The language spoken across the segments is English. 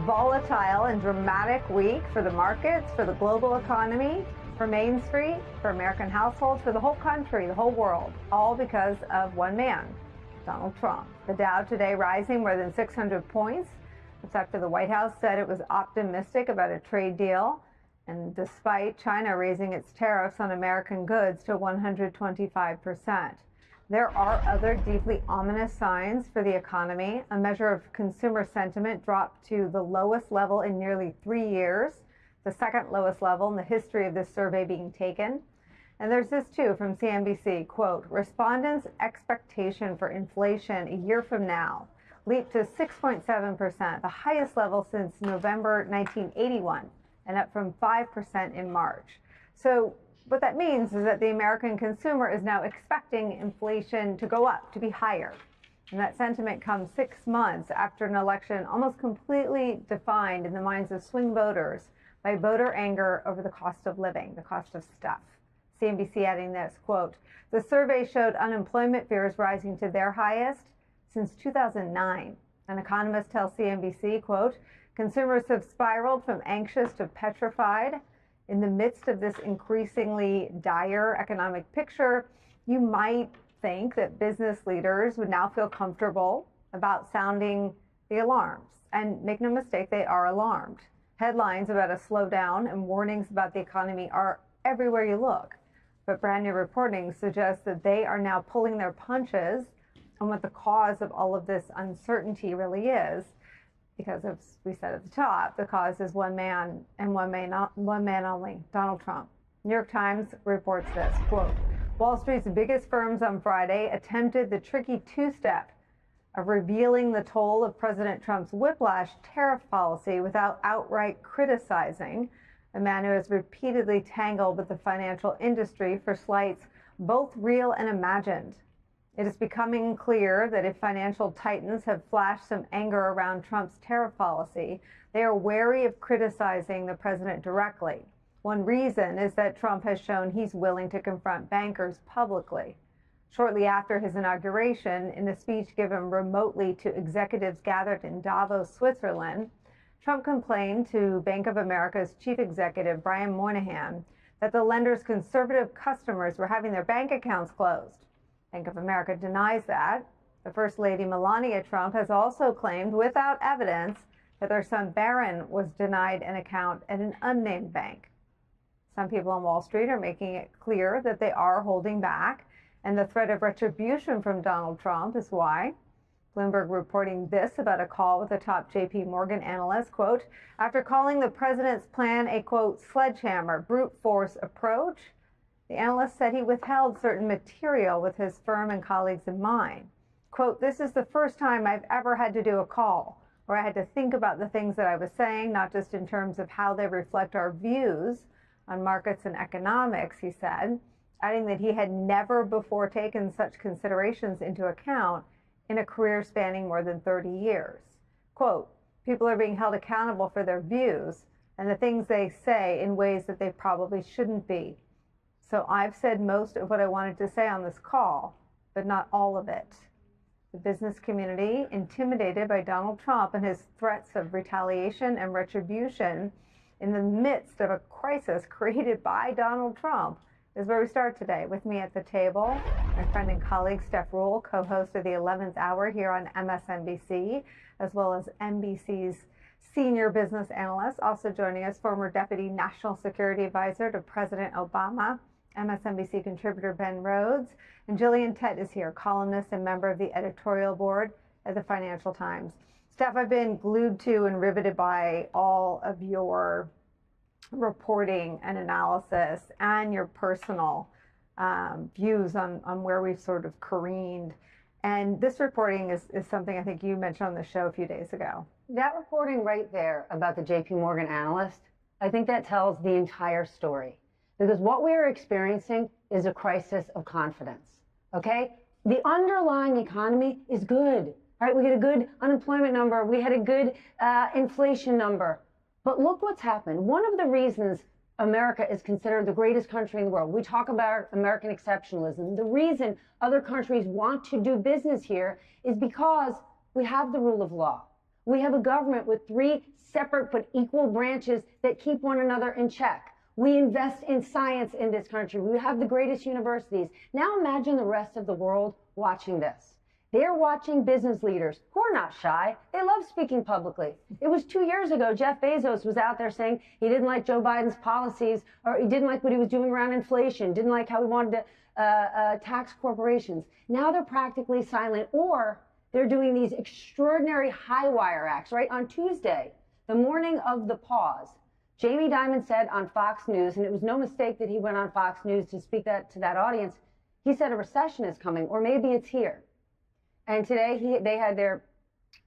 volatile and dramatic week for the markets, for the global economy, for Main Street, for American households, for the whole country, the whole world, all because of one man, Donald Trump. The Dow today rising more than 600 points. It's after the White House said it was optimistic about a trade deal, and despite China raising its tariffs on American goods to 125%. There are other deeply ominous signs for the economy. A measure of consumer sentiment dropped to the lowest level in nearly 3 years, the second lowest level in the history of this survey being taken. And there's this too from CNBC, quote, respondents' expectation for inflation a year from now leaped to 6.7%, the highest level since November 1981, and up from 5% in March. So what that means is that the American consumer is now expecting inflation to go up, to be higher. And that sentiment comes 6 months after an election almost completely defined in the minds of swing voters by voter anger over the cost of living, the cost of stuff. CNBC adding this, quote, the survey showed unemployment fears rising to their highest since 2009. An economist tells CNBC, quote, consumers have spiraled from anxious to petrified. In the midst of this increasingly dire economic picture, you might think that business leaders would now feel comfortable about sounding the alarms. And make no mistake, they are alarmed. Headlines about a slowdown and warnings about the economy are everywhere you look. But brand new reporting suggests that they are now pulling their punches on what the cause of all of this uncertainty really is. Because as we said at the top, the cause is one man and one man only, Donald Trump. New York Times reports this, quote, Wall Street's biggest firms on Friday attempted the tricky two-step of revealing the toll of President Trump's whiplash tariff policy without outright criticizing a man who has repeatedly tangled with the financial industry for slights both real and imagined. It is becoming clear that if financial titans have flashed some anger around Trump's tariff policy, they are wary of criticizing the president directly. One reason is that Trump has shown he's willing to confront bankers publicly. Shortly after his inauguration, in a speech given remotely to executives gathered in Davos, Switzerland, Trump complained to Bank of America's chief executive, Brian Moynihan, that the lender's conservative customers were having their bank accounts closed. Bank of America denies that. The First Lady Melania Trump has also claimed without evidence that their son Barron was denied an account at an unnamed bank. Some people on Wall Street are making it clear that they are holding back, and the threat of retribution from Donald Trump is why. Bloomberg reporting this about a call with a top JP Morgan analyst, quote, after calling the president's plan a, quote, sledgehammer, brute force approach, the analyst said he withheld certain material with his firm and colleagues in mind. Quote, this is the first time I've ever had to do a call where I had to think about the things that I was saying, not just in terms of how they reflect our views on markets and economics, he said, adding that he had never before taken such considerations into account in a career spanning more than 30 years. Quote, people are being held accountable for their views and the things they say in ways that they probably shouldn't be. So I've said most of what I wanted to say on this call, but not all of it. The business community, intimidated by Donald Trump and his threats of retaliation and retribution in the midst of a crisis created by Donald Trump, is where we start today. With me at the table, my friend and colleague Steph Ruhle, co-host of the 11th Hour here on MSNBC, as well as NBC's senior business analyst. Also joining us, former Deputy National Security Advisor to President Obama, MSNBC contributor Ben Rhodes, and Gillian Tett is here, columnist and member of the editorial board at the Financial Times. Steph, I've been glued to and riveted by all of your reporting and analysis and your personal views on where we've sort of careened. And this reporting is something I think you mentioned on the show a few days ago. That reporting right there about the JP Morgan analyst, I think that tells the entire story. Because what we are experiencing is a crisis of confidence, okay? The underlying economy is good, right? We get a good unemployment number. We had a good inflation number. But look what's happened. One of the reasons America is considered the greatest country in the world, we talk about American exceptionalism. The reason other countries want to do business here is because we have the rule of law. We have a government with 3 separate but equal branches that keep one another in check. We invest in science in this country. We have the greatest universities. Now imagine the rest of the world watching this. They're watching business leaders who are not shy. They love speaking publicly. It was 2 years ago, Jeff Bezos was out there saying he didn't like Joe Biden's policies, or he didn't like what he was doing around inflation, didn't like how he wanted to tax corporations. Now they're practically silent, or they're doing these extraordinary high wire acts, right? On Tuesday, the morning of the pause, Jamie Dimon said on Fox News, and it was no mistake that he went on Fox News to speak to that audience, he said a recession is coming, or maybe it's here. And today they had their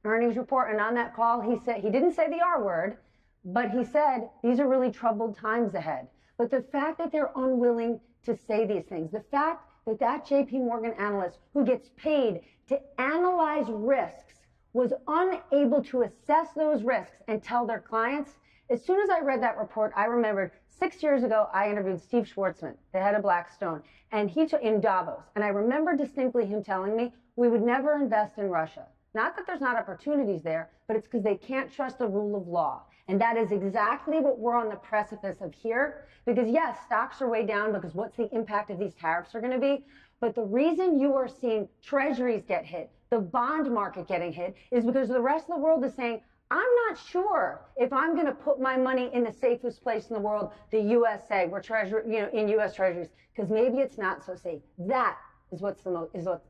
earnings report, and on that call, he didn't say the R word, but he said these are really troubled times ahead. But the fact that they're unwilling to say these things, the fact that that JP Morgan analyst who gets paid to analyze risks was unable to assess those risks and tell their clients. As soon as I read that report, I remembered 6 years ago, I interviewed Steve Schwartzman, the head of Blackstone, and in Davos. And I remember distinctly him telling me we would never invest in Russia. Not that there's not opportunities there, but it's because they can't trust the rule of law. And that is exactly what we're on the precipice of here. Because yes, stocks are way down because what's the impact of these tariffs are going to be? But the reason you are seeing treasuries get hit, the bond market getting hit, is because the rest of the world is saying, I'm not sure if I'm going to put my money in the safest place in the world, the USA, where in U.S. treasuries, because maybe it's not so safe. That is what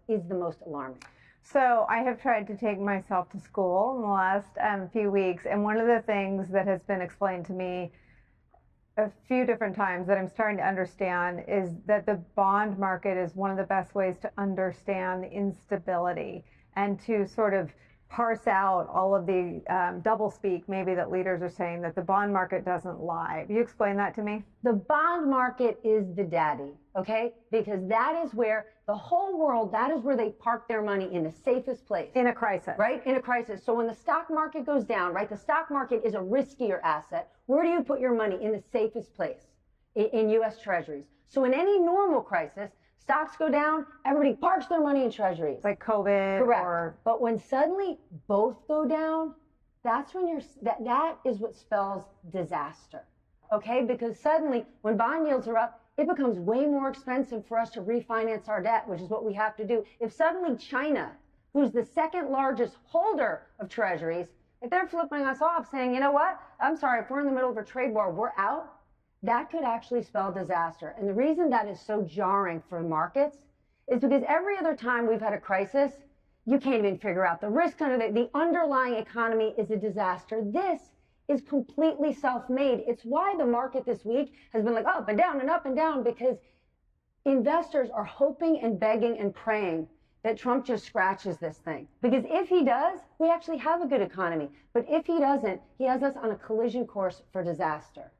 is the most alarming. So I have tried to take myself to school in the last few weeks, and one of the things that has been explained to me a few different times that I'm starting to understand is that the bond market is one of the best ways to understand the instability and to sort of parse out all of the doublespeak maybe that leaders are saying, that the bond market doesn't lie. Will you explain that to me? The bond market is the daddy, okay? Because that is where the whole world, that is where they park their money in the safest place. In a crisis. Right? In a crisis. So when the stock market goes down, right, the stock market is a riskier asset. Where do you put your money? In the safest place, in U.S. treasuries. So in any normal crisis, stocks go down, everybody parks their money in treasuries. Like COVID. Correct. But when suddenly both go down, that's when that is what spells disaster. Okay? Because suddenly when bond yields are up, it becomes way more expensive for us to refinance our debt, which is what we have to do. If suddenly China, who's the second largest holder of treasuries, if they're flipping us off saying, you know what, I'm sorry, if we're in the middle of a trade war, we're out, that could actually spell disaster. And the reason that is so jarring for markets is because every other time we've had a crisis, you can't even figure out the risks under the underlying economy is a disaster. This is completely self-made. It's why the market this week has been like up and down, because investors are hoping and begging and praying that Trump just scratches this thing. Because if he does, we actually have a good economy. But if he doesn't, he has us on a collision course for disaster.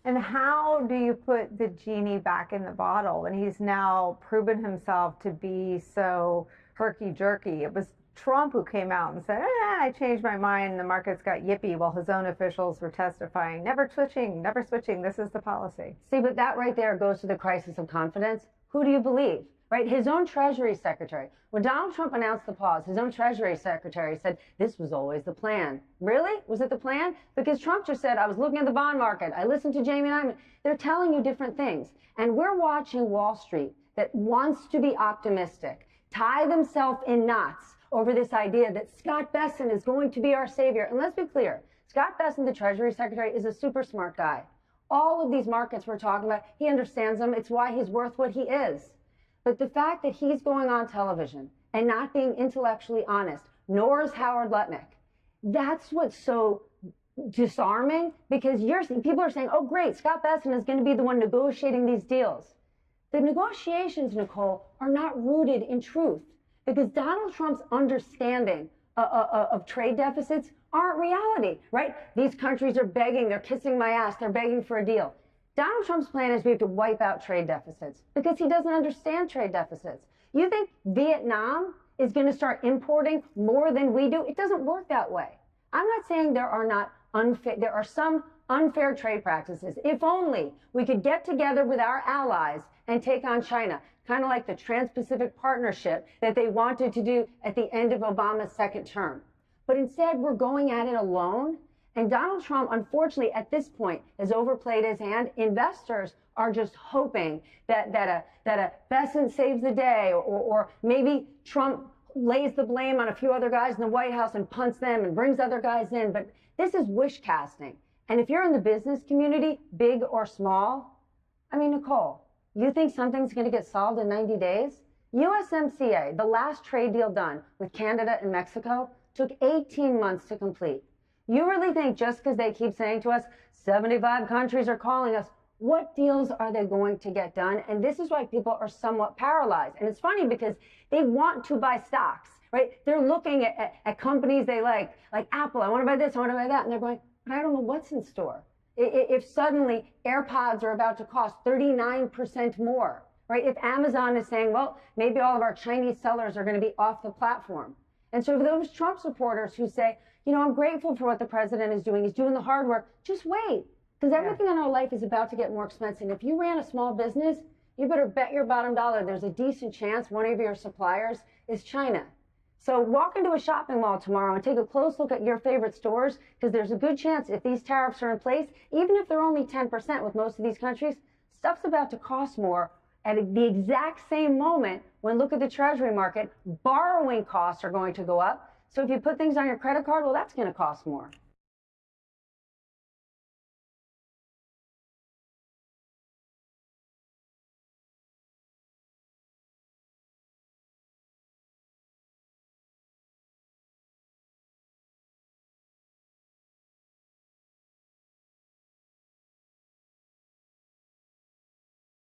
And how do you put the genie back in the bottle when he's now proven himself to be so herky-jerky? It was Trump who came out and said, I changed my mind. The markets got yippy while his own officials were testifying. Never switching, never switching. This is the policy. See, but that right there goes to the crisis of confidence. Who do you believe? Right? His own Treasury Secretary. When Donald Trump announced the pause, his own Treasury Secretary said, this was always the plan. Really? Was it the plan? Because Trump just said, I was looking at the bond market. I listened to Jamie Dimon. They're telling you different things. And we're watching Wall Street that wants to be optimistic, tie themselves in knots over this idea that Scott Bessent is going to be our savior. And let's be clear, Scott Bessent, the Treasury Secretary, is a super smart guy. All of these markets we're talking about, he understands them. It's why he's worth what he is. But the fact that he's going on television and not being intellectually honest, nor is Howard Lutnick, that's what's so disarming, because people are saying, oh, great, Scott Bessent is going to be the one negotiating these deals. The negotiations, Nicolle, are not rooted in truth, because Donald Trump's understanding of trade deficits aren't reality, right? These countries are begging, they're kissing my ass, they're begging for a deal. Donald Trump's plan is we have to wipe out trade deficits because he doesn't understand trade deficits. You think Vietnam is going to start importing more than we do? It doesn't work that way. I'm not saying there are some unfair trade practices. If only we could get together with our allies and take on China, kind of like the Trans-Pacific Partnership that they wanted to do at the end of Obama's second term. But instead, we're going at it alone. And Donald Trump, unfortunately, at this point, has overplayed his hand. Investors are just hoping that a Bessent saves the day, or maybe Trump lays the blame on a few other guys in the White House and punts them and brings other guys in. But this is wish casting. And if you're in the business community, big or small, I mean, Nicolle, you think something's going to get solved in 90 days? USMCA, the last trade deal done with Canada and Mexico, took 18 months to complete. You really think just because they keep saying to us, 75 countries are calling us, what deals are they going to get done? And this is why people are somewhat paralyzed. And it's funny because they want to buy stocks, right? They're looking at companies they like Apple. I want to buy this, I want to buy that. And they're going, but I don't know what's in store. If suddenly AirPods are about to cost 39% more, right? If Amazon is saying, well, maybe all of our Chinese sellers are going to be off the platform. And so for those Trump supporters who say, you know, I'm grateful for what the president is doing. He's doing the hard work. Just wait, because everything in our life is about to get more expensive. If you ran a small business, you better bet your bottom dollar there's a decent chance one of your suppliers is China. So walk into a shopping mall tomorrow and take a close look at your favorite stores, because there's a good chance if these tariffs are in place, even if they're only 10% with most of these countries, stuff's about to cost more at the exact same moment when, look at the Treasury market, borrowing costs are going to go up. So if you put things on your credit card, well, that's going to cost more.